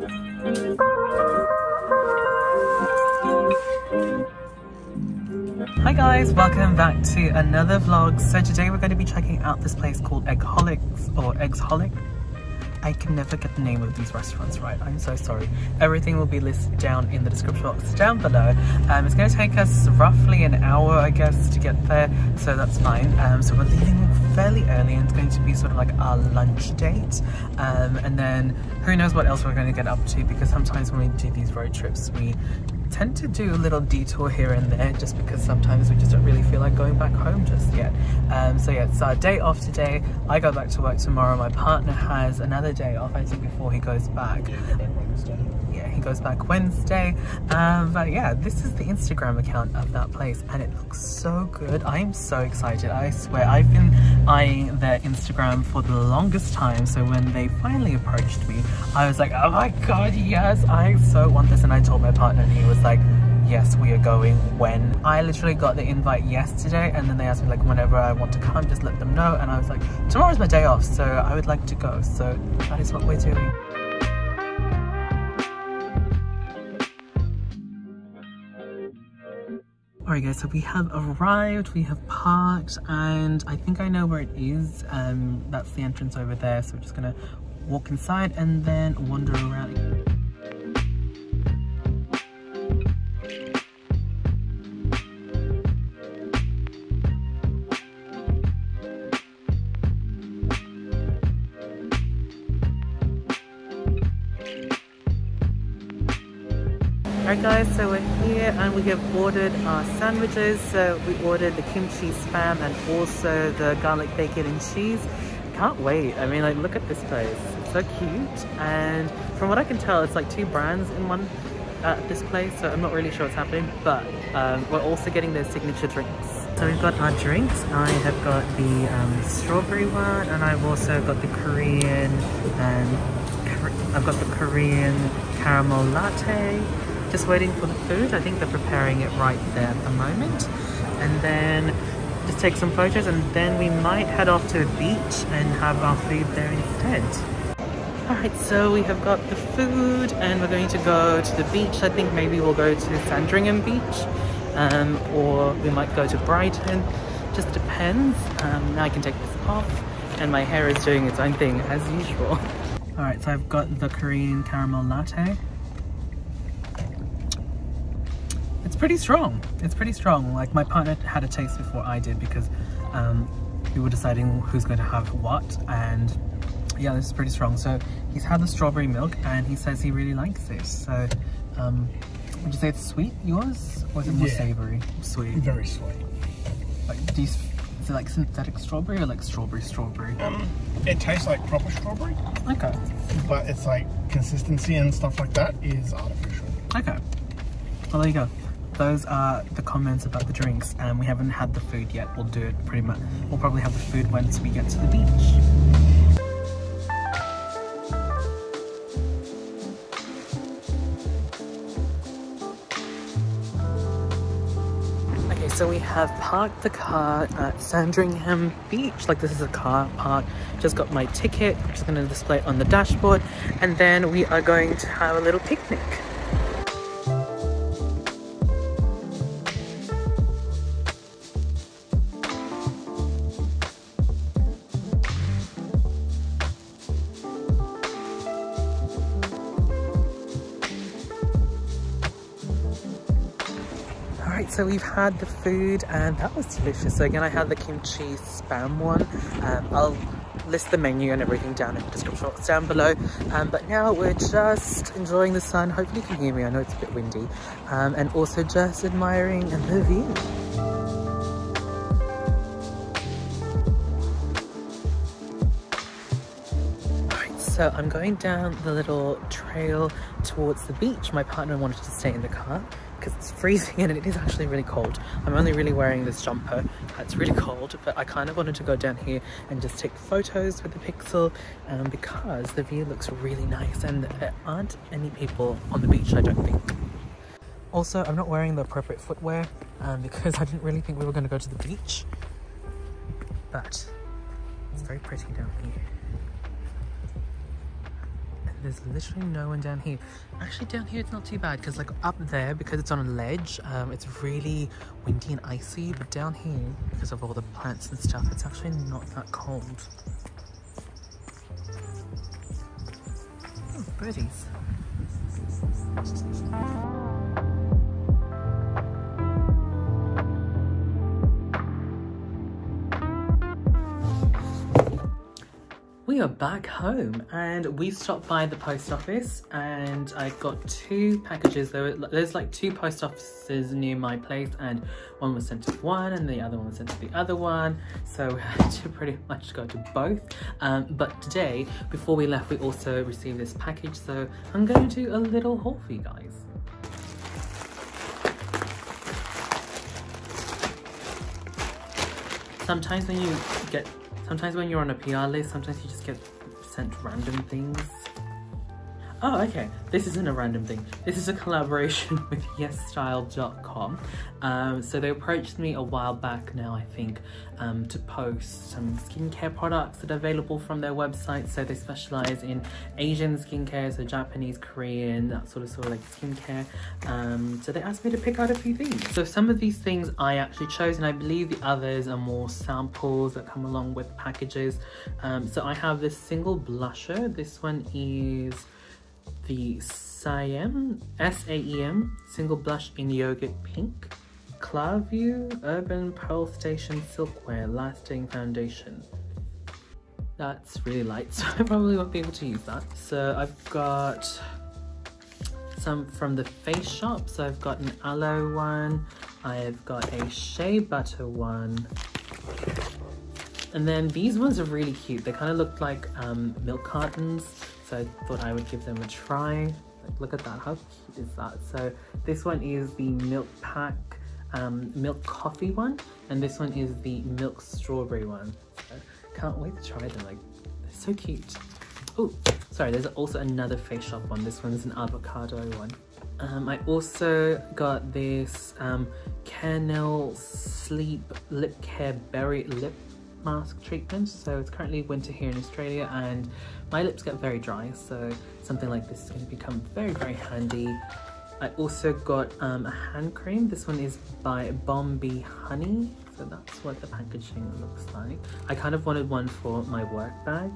Hi guys, welcome back to another vlog. So today we're going to be checking out this place called Eggholic or Eggholic. I can never get the name of these restaurants right. I'm so sorry. Everything will be listed down in the description box down below. It's going to take us roughly an hour, I guess, to get there, so that's fine. So we're leaving fairly early, and it's going to be sort of like our lunch date. And then who knows what else we're going to get up to, because sometimes when we do these road trips, we tend to do a little detour here and there, just because sometimes we just don't really feel like going back home just yet. So yeah, it's our day off today. I go back to work tomorrow. My partner has another day off, I think, before he goes back. Yeah, he goes back Wednesday. But yeah, this is the Instagram account of that place, and it looks so good. I am so excited. I swear, I've been eyeing their Instagram for the longest time. So when they finally approached me, I was like, oh my god, yes, I so want this. And I told my partner, and he was like, yes, we are going. When? I literally got the invite yesterday, and then they asked me like whenever I want to come, just let them know. And I was like, tomorrow's my day off, so I would like to go. So that is what we're doing. Alright guys, so we have arrived, we have parked, and I think I know where it is. That's the entrance over there, so we're just gonna walk inside and then wander around. Alright guys, so we're here and we have ordered our sandwiches. So we ordered the kimchi spam and also the garlic bacon and cheese. Can't wait. I mean, like, look at this place. It's so cute, and from what I can tell, it's like two brands in one at this place, so I'm not really sure what's happening, but we're also getting their signature drinks. So we've got our drinks. I have got the strawberry one, and I've also got the Korean, I've got the Korean caramel latte. Just waiting for the food. I think they're preparing it right there at the moment. And then just take some photos, and then we might head off to a beach and have our food there instead. Alright, so we have got the food and we're going to go to the beach. I think maybe we'll go to Sandringham Beach, or we might go to Brighton. Just depends. Now I can take this off, and my hair is doing its own thing as usual. Alright, so I've got the Korean caramel latte. It's pretty strong. It's pretty strong. Like, my partner had a taste before I did, because we were deciding who's going to have what, and yeah, this is pretty strong. So he's had the strawberry milk and he says he really likes it. So would you say it's sweet, yours, or is it more savory? Sweet. Very sweet. Like, is it like synthetic strawberry or like strawberry? It tastes like proper strawberry. Okay. But it's like consistency and stuff like that is artificial. Okay. Well, there you go. Those are the comments about the drinks, and we haven't had the food yet. We'll do it pretty much. We'll probably have the food once we get to the beach. Okay, so we have parked the car at Sandringham Beach. Like, this is a car park. Just got my ticket. I'm just going to display it on the dashboard, and then we are going to have a little picnic. So we've had the food, and that was delicious. So again, I had the kimchi spam one. I'll list the menu and everything down in the description box down below. But now we're just enjoying the sun. Hopefully you can hear me. I know it's a bit windy. And also just admiring the view. So I'm going down the little trail towards the beach. My partner wanted to stay in the car because it's freezing and it is actually really cold. I'm only really wearing this jumper. It's really cold, but I kind of wanted to go down here and just take photos with the Pixel because the view looks really nice, and there aren't any people on the beach, I don't think. Also, I'm not wearing the appropriate footwear because I didn't really think we were going to go to the beach, but it's very pretty down here. There's literally no one down here. Actually, down here it's not too bad because like up there, because it's on a ledge, it's really windy and icy. But down here, because of all the plants and stuff, it's actually not that cold. Oh, birdies. We are back home and we stopped by the post office and I got 2 packages. There's like 2 post offices near my place and one was sent to one and the other one was sent to the other one. So we had to pretty much go to both. But today, before we left, we also received this package. So I'm going to do a little haul for you guys. Sometimes when you're on a PR list, sometimes you just get sent random things. Oh, okay. This isn't a random thing. This is a collaboration with YesStyle.com. So they approached me a while back now, I think, to post some skincare products that are available from their website. So they specialize in Asian skincare, so Japanese, Korean, that sort of like skincare. So they asked me to pick out a few things. So some of these things I actually chose, and I believe the others are more samples that come along with packages. So I have this single blusher. This one is the SAEM single blush in yogurt pink, Klarview Urban Pearl Station Silkwear lasting foundation. That's really light, so I probably won't be able to use that. So I've got some from the Face Shop. So I've got an aloe one, I've got a shea butter one, and then these ones are really cute. They kind of look like milk cartons. So I thought I would give them a try. Like, look at that, how cute is that? So this one is the milk pack, milk coffee one, and this one is the milk strawberry one. So can't wait to try them, like, they're so cute. Oh, sorry, there's also another Face Shop one. This one's an avocado one. I also got this Kernel Sleep Lip Care Berry Lip Mask treatment. So it's currently winter here in Australia and my lips get very dry, so something like this is going to become very, very handy. I also got a hand cream. This one is by Bombay Honey. So that's what the packaging looks like. I kind of wanted one for my work bag.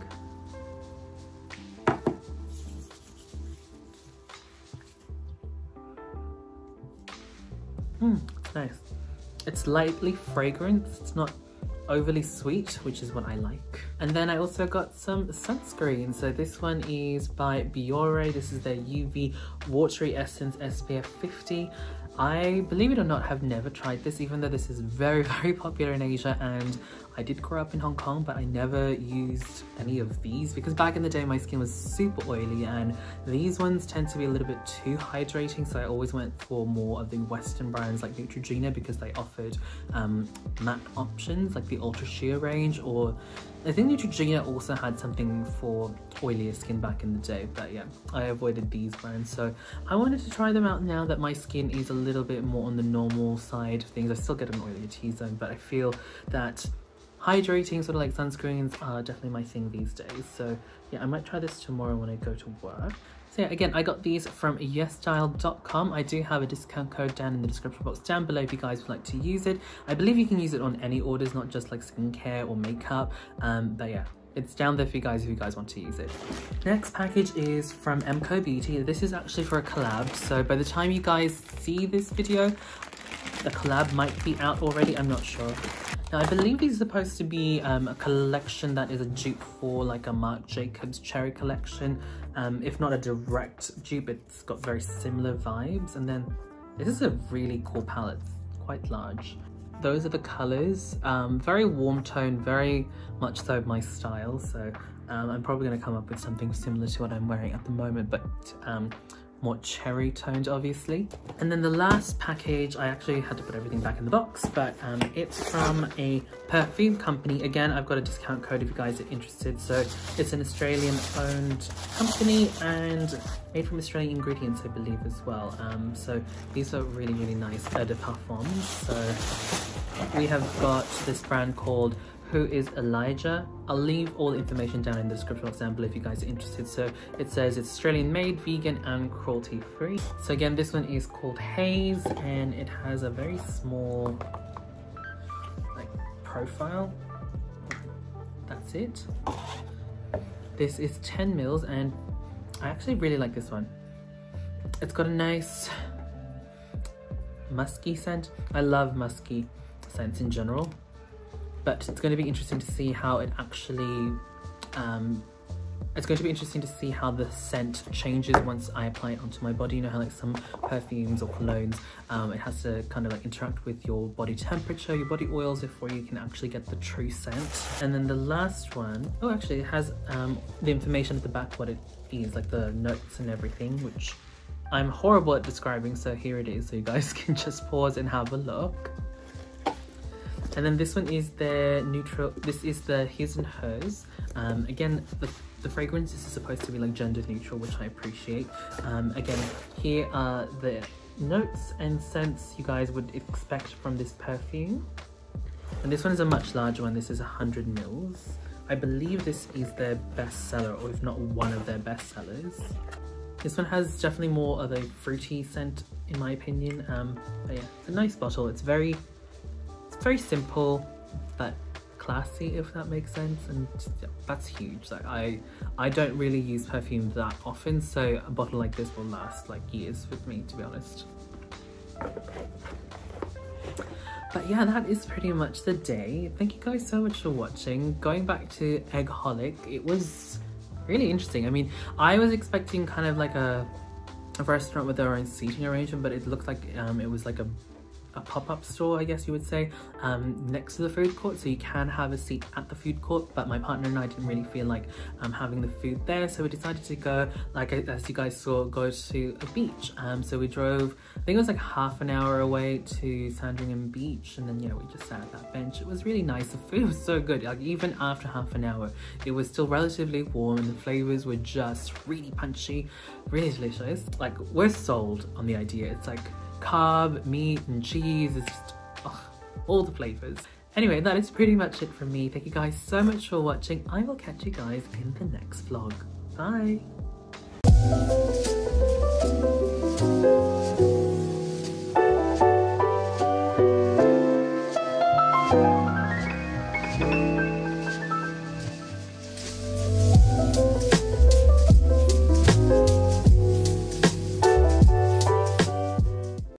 It's nice. It's lightly fragrant. It's not overly sweet, which is what I like. And then I also got some sunscreen. So this one is by Biore. This is their UV Watery Essence SPF 50. I, believe it or not, have never tried this, even though this is very, very popular in Asia, and I did grow up in Hong Kong, but I never used any of these because back in the day my skin was super oily and these ones tend to be a little bit too hydrating, so I always went for more of the Western brands like Neutrogena because they offered matte options like the Ultra Sheer range, or I think Neutrogena also had something for oilier skin back in the day, but yeah, I avoided these brands. So I wanted to try them out now that my skin is a little bit more on the normal side of things. I still get an oilier T-zone, but I feel that hydrating sort of like sunscreens are definitely my thing these days. So yeah, I might try this tomorrow when I go to work. So yeah, again, I got these from YesStyle.com. I do have a discount code down in the description box down below if you guys would like to use it. I believe you can use it on any orders, not just like skincare or makeup. But yeah, it's down there for you guys if you guys want to use it. Next package is from MCO Beauty. This is actually for a collab. So by the time you guys see this video, the collab might be out already, I'm not sure. Now, I believe these are supposed to be a collection that is a dupe for like a Marc Jacobs Cherry collection. If not a direct dupe, it's got very similar vibes. And then this is a really cool palette, quite large. Those are the colors, very warm tone, very much so my style. So I'm probably gonna come up with something similar to what I'm wearing at the moment, but more cherry toned obviously. And then the last package, I actually had to put everything back in the box, but it's from a perfume company. Again, I've got a discount code if you guys are interested. So it's an Australian owned company and made from Australian ingredients, I believe, as well. So these are really, really nice eau de parfums. So we have got this brand called who is Elijah. I'll leave all the information down in the description box down below if you guys are interested. So it says it's Australian made, vegan and cruelty free. So again, this one is called Haze, and it has a very small like profile. That's it. This is 10 mils, and I actually really like this one. It's got a nice musky scent. I love musky scents in general, but it's going to be interesting to see how it actually it's going to be interesting to see how the scent changes once I apply it onto my body. You know how like some perfumes or colognes, it has to kind of like interact with your body temperature, your body oils, before you can actually get the true scent. And then the last one, oh actually it has the information at the back what it is, like the notes and everything, which I'm horrible at describing, so here it is, so you guys can just pause and have a look. And then this one is the neutral, this is the his and hers. Again, the fragrance is supposed to be like gender neutral, which I appreciate. Again, here are the notes and scents you guys would expect from this perfume. And this one is a much larger one. This is 100 mils. I believe this is their best seller, or if not one of their best sellers. This one has definitely more of a fruity scent in my opinion. But yeah, it's a nice bottle. It's very simple but classy, if that makes sense, and yeah, that's huge. Like I don't really use perfume that often, so a bottle like this will last like years with me, to be honest. But yeah, that is pretty much the day. Thank you guys so much for watching. Going back to Eggholic, it was really interesting. I mean, I was expecting kind of like a restaurant with their own seating arrangement, but it looked like it was like a pop-up store, I guess you would say, next to the food court, so you can have a seat at the food court. But my partner and I didn't really feel like having the food there, so we decided to go, like as you guys saw, go to a beach. So we drove, I think it was like half an hour away to Sandringham Beach, and then yeah, we just sat at that bench. It was really nice. The food was so good. Like even after half an hour, it was still relatively warm, and the flavors were just really punchy, really delicious. Like we're sold on the idea. It's like carb, meat and cheese, it's just all the flavors. Anyway, that is pretty much it from me. Thank you guys so much for watching. I will catch you guys in the next vlog. Bye.